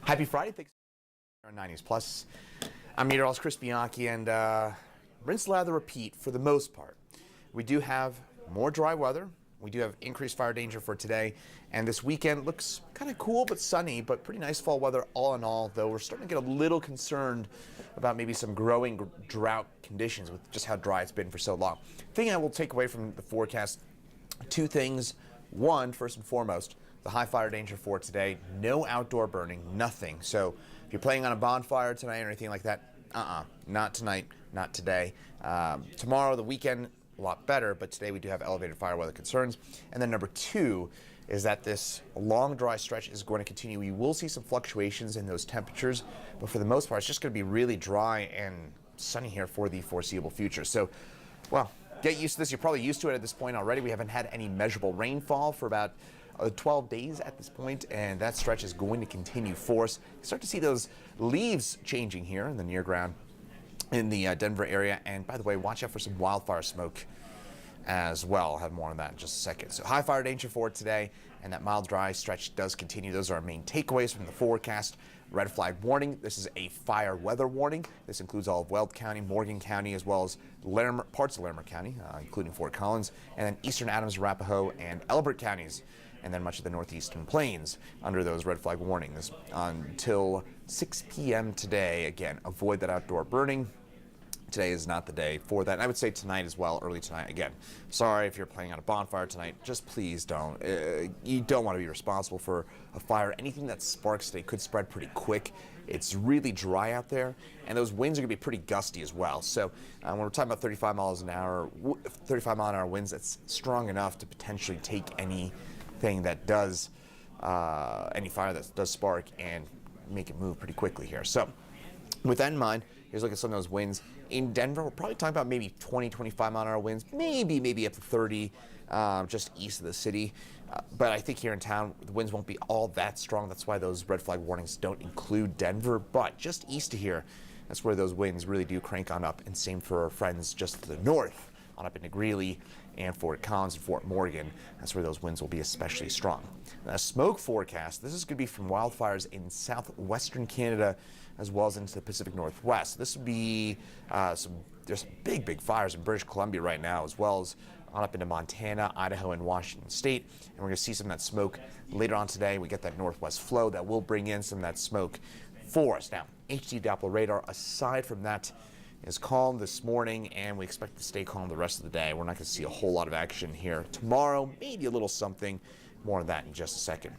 Happy Friday. Thanks for 90s plus. I'm Meteorologist Chris Bianchi, and rinse, lather, repeat for the most part. We do have more dry weather. We do have increased fire danger for today, and this weekend looks kind of cool but sunny, but pretty nice fall weather all in all, though we're starting to get a little concerned about maybe some growing drought conditions with just how dry it's been for so long. Thing I will take away from the forecast, two things. One, first and foremost, the high fire danger for today, no outdoor burning, nothing. So if you're playing on a bonfire tonight or anything like that, not tonight, not today. Tomorrow, the weekend, a lot better, but today we do have elevated fire weather concerns. And then number two is that this long dry stretch is going to continue. We will see some fluctuations in those temperatures, but for the most part, it's just going to be really dry and sunny here for the foreseeable future. So, well, get used to this. You're probably used to it at this point already. We haven't had any measurable rainfall for about 12 days at this point, and that stretch is going to continue for us. Start to see those leaves changing here in the near ground in the Denver area. And by the way, watch out for some wildfire smoke as well. I'll have more on that in just a second. So high fire danger for today, and that mild dry stretch does continue. Those are our main takeaways from the forecast. Red flag warning. This is a fire weather warning. This includes all of Weld County, Morgan County, as well as parts of Larimer County, including Fort Collins, and then eastern Adams, Arapahoe, and Elbert counties, and then much of the northeastern plains under those red flag warnings until 6 p.m. today. Again, avoid that outdoor burning. Today is not the day for that. And I would say tonight as well, early tonight. Again, sorry if you're playing on a bonfire tonight. Just please don't. You don't want to be responsible for a fire. Anything that sparks today could spread pretty quick. It's really dry out there, and those winds are going to be pretty gusty as well. So when we're talking about 35 miles an hour, 35 mile an hour winds, that's strong enough to potentially take anything that does, any fire that does spark and make it move pretty quickly here. So with that in mind, here's a look at some of those winds. In Denver, we're probably talking about maybe 20, 25 mile an hour winds, maybe up to 30 just east of the city. But I think here in town, the winds won't be all that strong. That's why those red flag warnings don't include Denver. But just east of here, that's where those winds really do crank on up. And same for our friends just to the north, on up into Greeley and Fort Collins and Fort Morgan. That's where those winds will be especially strong. Now, smoke forecast, this is going to be from wildfires in southwestern Canada as well as into the Pacific Northwest. This would be there's some big fires in British Columbia right now, as well as on up into Montana, Idaho, and Washington State. And we're going to see some of that smoke later on today. We get that northwest flow that will bring in some of that smoke for us. Now, HD Doppler radar, aside from that, is calm this morning, and we expect to stay calm the rest of the day. We're not going to see a whole lot of action here tomorrow, maybe a little something. More on that in just a second.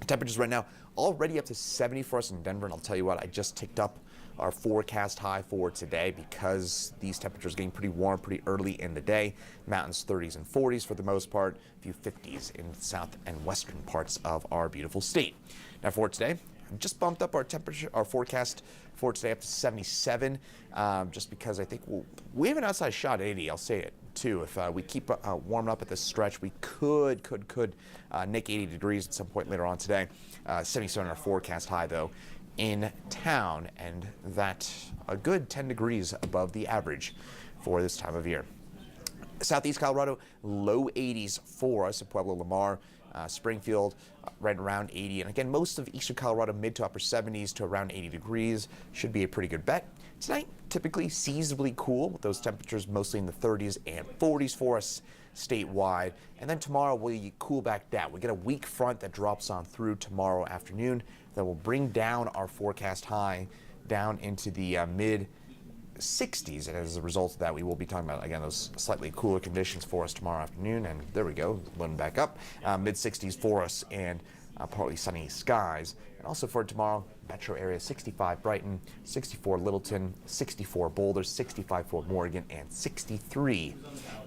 Temperatures right now already up to 70 for us in Denver, and I'll tell you what, I just ticked up our forecast high for today because these temperatures are getting pretty warm pretty early in the day. Mountains 30s and 40s for the most part, a few 50s in the south and western parts of our beautiful state. Now for today, just bumped up our temperature, our forecast for today up to 77, just because I think we have an outside shot at 80. I'll say it too. If we keep warming up at this stretch, we could nick 80 degrees at some point later on today. 77 our forecast high though in town, and that a good 10 degrees above the average for this time of year. Southeast Colorado, low 80s for us at Pueblo, Lamar, Springfield, right around 80. And again, most of eastern Colorado, mid to upper 70s to around 80 degrees. Should be a pretty good bet. Tonight, typically seasonably cool, with those temperatures mostly in the 30s and 40s for us statewide. And then tomorrow, we cool back down. We get a weak front that drops on through tomorrow afternoon that will bring down our forecast high down into the mid 60s, and as a result of that, we will be talking about, again, those slightly cooler conditions for us tomorrow afternoon. And there we go, loading back up, mid 60s for us, and partly sunny skies. And also for tomorrow, metro area 65 Brighton, 64 Littleton, 64 Boulder, 65 Fort Morgan, and 63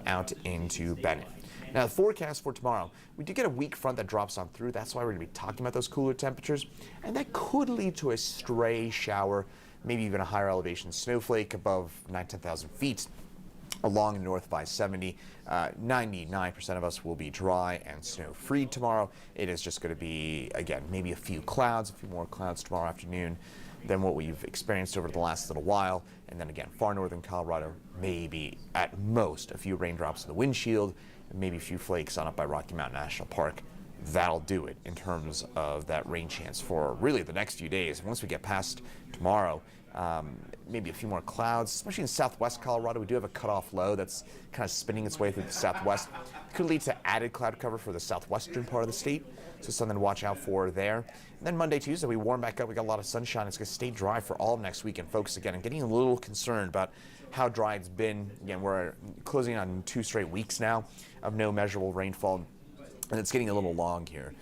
out into Bennett. Now, the forecast for tomorrow, we do get a weak front that drops on through. That's why we're going to be talking about those cooler temperatures, and that could lead to a stray shower, maybe even a higher elevation snowflake above 10,000 feet along the north by 70. 99% of us will be dry and snow-free tomorrow. It is just going to be, again, maybe a few more clouds tomorrow afternoon than what we've experienced over the last little while. And then again, far northern Colorado, maybe at most a few raindrops in the windshield, and maybe a few flakes on up by Rocky Mountain National Park. that'll do it in terms of that rain chance for really the next few days. Once we get past tomorrow, maybe a few more clouds, especially in southwest Colorado. We do have a cutoff low that's kind of spinning its way through the southwest. It could lead to added cloud cover for the southwestern part of the state, so something to watch out for there. And then Monday, Tuesday, we warm back up. We got a lot of sunshine. It's going to stay dry for all of next week. And folks, again, I'm getting a little concerned about how dry it's been. Again, we're closing on 2 straight weeks now of no measurable rainfall, and it's getting a little long here,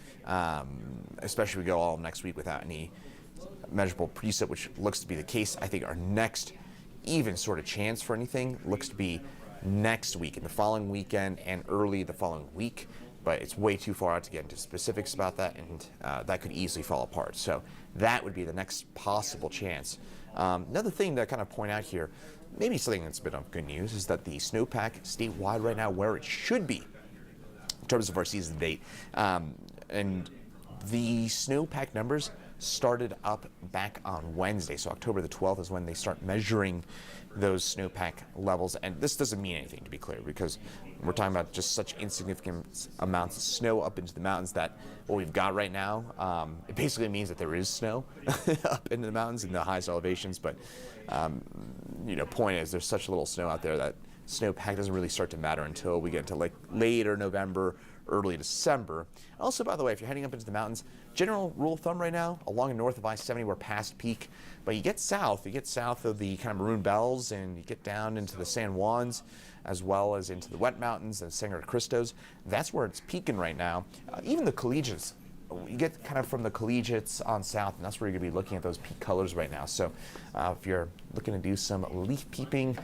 especially if we go all next week without any measurable precip, which looks to be the case. I think our next even sort of chance for anything looks to be next week, in the following weekend and early the following week, but it's way too far out to get into specifics about that, and that could easily fall apart. So that would be the next possible chance. Another thing to kind of point out here, maybe something that's a bit of good news, is that the snowpack statewide right now where it should be in terms of our season date, and the snowpack numbers started up back on Wednesday. So October the 12th is when they start measuring those snowpack levels. And this doesn't mean anything, to be clear, because we're talking about just such insignificant amounts of snow up into the mountains that what we've got right now, it basically means that there is snow up into the mountains in the highest elevations. But, point is, there's such little snow out there that snowpack doesn't really start to matter until we get into like later November, early December. Also, by the way, if you're heading up into the mountains, general rule of thumb right now, along and north of I-70, we're past peak, but you get south of the kind of Maroon Bells, and you get down into the San Juans, as well as into the Wet Mountains and Sangre de Cristos. That's where it's peaking right now. Even the collegiates, you get kind of from the collegiates on south, and that's where you're going to be looking at those peak colors right now. So if you're looking to do some leaf peeping,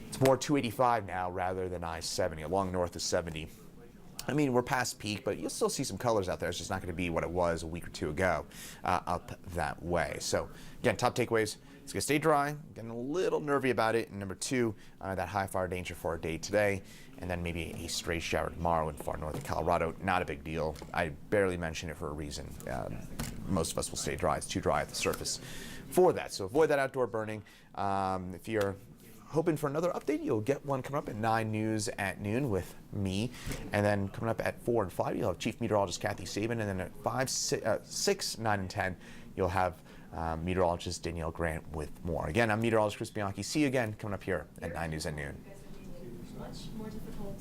it's more 285 now rather than I-70, along north of 70. I mean, we're past peak, but you'll still see some colors out there. It's just not going to be what it was a week or two ago up that way. So, again, top takeaways. It's going to stay dry. Getting a little nervy about it. And number 2, that high fire danger for our day today. And then maybe a stray shower tomorrow in far northern Colorado. Not a big deal. I barely mention it for a reason. Most of us will stay dry. It's too dry at the surface for that. So avoid that outdoor burning. If you're hoping for another update, you'll get one coming up at 9 news at noon with me, and then coming up at 4 and 5 you'll have Chief Meteorologist Kathy Sabin, and then at 5, 6, 9, and 10 you'll have Meteorologist Danielle Grant with more. Again, I'm Meteorologist Chris Bianchi. See you again coming up here at 9 news at noon. Much more difficult.